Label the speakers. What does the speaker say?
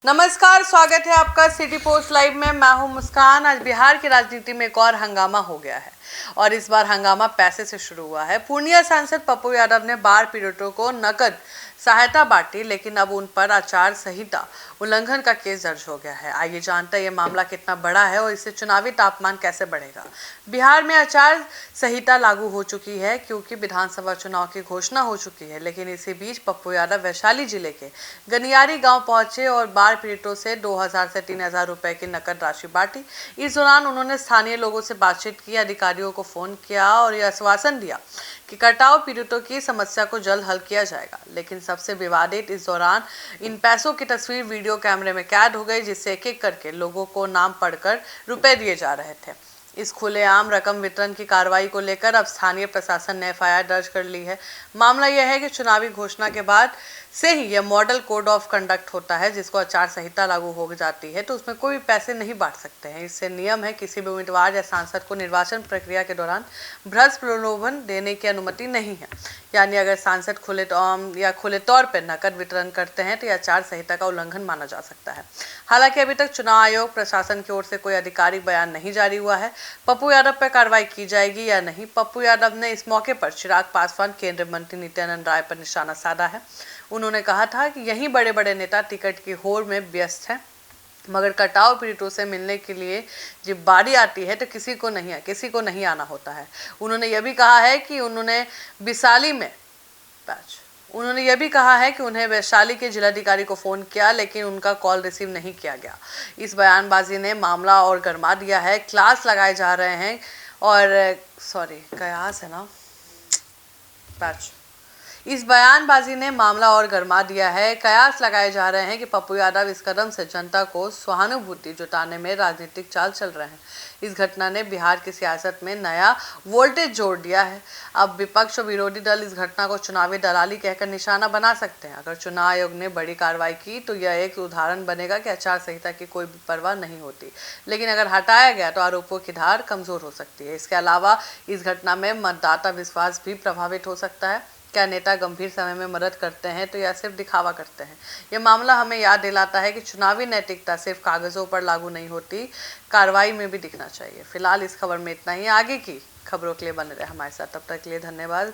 Speaker 1: नमस्कार, स्वागत है आपका सिटी पोस्ट लाइव में। मैं हूं मुस्कान। आज बिहार की राजनीति में एक और हंगामा हो गया है और इस बार हंगामा पैसे से शुरू हुआ है। पूर्णिया सांसद पप्पू यादव ने बाढ़ पीड़ितों को नकद सहायता बांटी, लेकिन अब उन पर आचार संहिता उल्लंघन का केस दर्ज हो गया है। आइए जानते हैं ये मामला कितना बड़ा है और इससे चुनावी तापमान कैसे बढ़ेगा। बिहार में आचार संहिता लागू हो चुकी है क्योंकि विधानसभा चुनाव की घोषणा हो चुकी है, लेकिन इसी बीच पप्पू यादव वैशाली जिले के गनियारी गांव पहुंचे और बाढ़ पीड़ितों से 2000 से 3000 रुपए की नकद राशि बांटी। इस दौरान उन्होंने स्थानीय लोगों से बातचीत की, अधिकारियों को फोन किया और यह आश्वासन दिया कि कटाव पीड़ितों की समस्या को जल्द हल किया जाएगा। लेकिन सबसे विवादित इस दौरान इन पैसों की तस्वीर वीडियो कैमरे में कैद हो गई, जिससे एक एक करके लोगों को नाम पढ़कर रुपए दिए जा रहे थे। इस खुलेआम रकम वितरण की कार्रवाई को लेकर अब स्थानीय प्रशासन ने एफआईआर दर्ज कर ली है। मामला यह है कि चुनावी घोषणा के बाद से ही यह मॉडल कोड ऑफ कंडक्ट होता है, जिसको आचार संहिता लागू हो जाती है तो उसमें कोई भी पैसे नहीं बांट सकते हैं। इससे नियम है किसी भी उम्मीदवार या सांसद को निर्वाचन प्रक्रिया के दौरान भ्रष्ट प्रलोभन देने की अनुमति नहीं है। यानी अगर सांसद खुले तौर पर नकद वितरण करते हैं तो यह आचार संहिता का उल्लंघन माना जा सकता है। हालांकि अभी तक चुनाव आयोग प्रशासन की ओर से कोई आधिकारिक बयान नहीं जारी हुआ है। पप्पू यादव पर कार्रवाई की जाएगी या नहीं। पप्पू यादव ने इस मौके पर चिराग पासवान, केंद्रीय मंत्री नित्यानंद राय पर निशाना साधा है। उन्होंने कहा था कि यही बड़े बड़े नेता टिकट की होड़ में व्यस्त हैं, मगर कटाव पीड़ितों से मिलने के लिए जब बारी आती है तो किसी को नहीं आना होता है। उन्होंने यह भी कहा है कि उन्हें वैशाली के जिलाधिकारी को फोन किया, लेकिन उनका कॉल रिसीव नहीं किया गया। इस बयानबाजी ने मामला और गरमा दिया है। क्लास लगाए जा रहे हैं और कयास है ना पैच इस बयानबाजी ने मामला और गरमा दिया है। कयास लगाए जा रहे हैं कि पप्पू यादव इस कदम से जनता को सहानुभूति जुटाने में राजनीतिक चाल चल रहे हैं। इस घटना ने बिहार की सियासत में नया वोल्टेज जोड़ दिया है। अब विपक्ष और विरोधी दल इस घटना को चुनावी दलाली कहकर निशाना बना सकते हैं। अगर चुनाव आयोग ने बड़ी कार्रवाई की तो यह एक उदाहरण बनेगा कि आचार संहिता की कोई भी परवाह नहीं होती, लेकिन अगर हटाया गया तो आरोपों की धार कमजोर हो सकती है। इसके अलावा इस घटना में मतदाता विश्वास भी प्रभावित हो सकता है। क्या नेता गंभीर समय में मदद करते हैं तो या सिर्फ दिखावा करते हैं? यह मामला हमें याद दिलाता है कि चुनावी नैतिकता सिर्फ कागजों पर लागू नहीं होती, कार्रवाई में भी दिखना चाहिए। फिलहाल इस खबर में इतना ही। आगे की खबरों के लिए बने रहे हमारे साथ। तब तक के लिए धन्यवाद।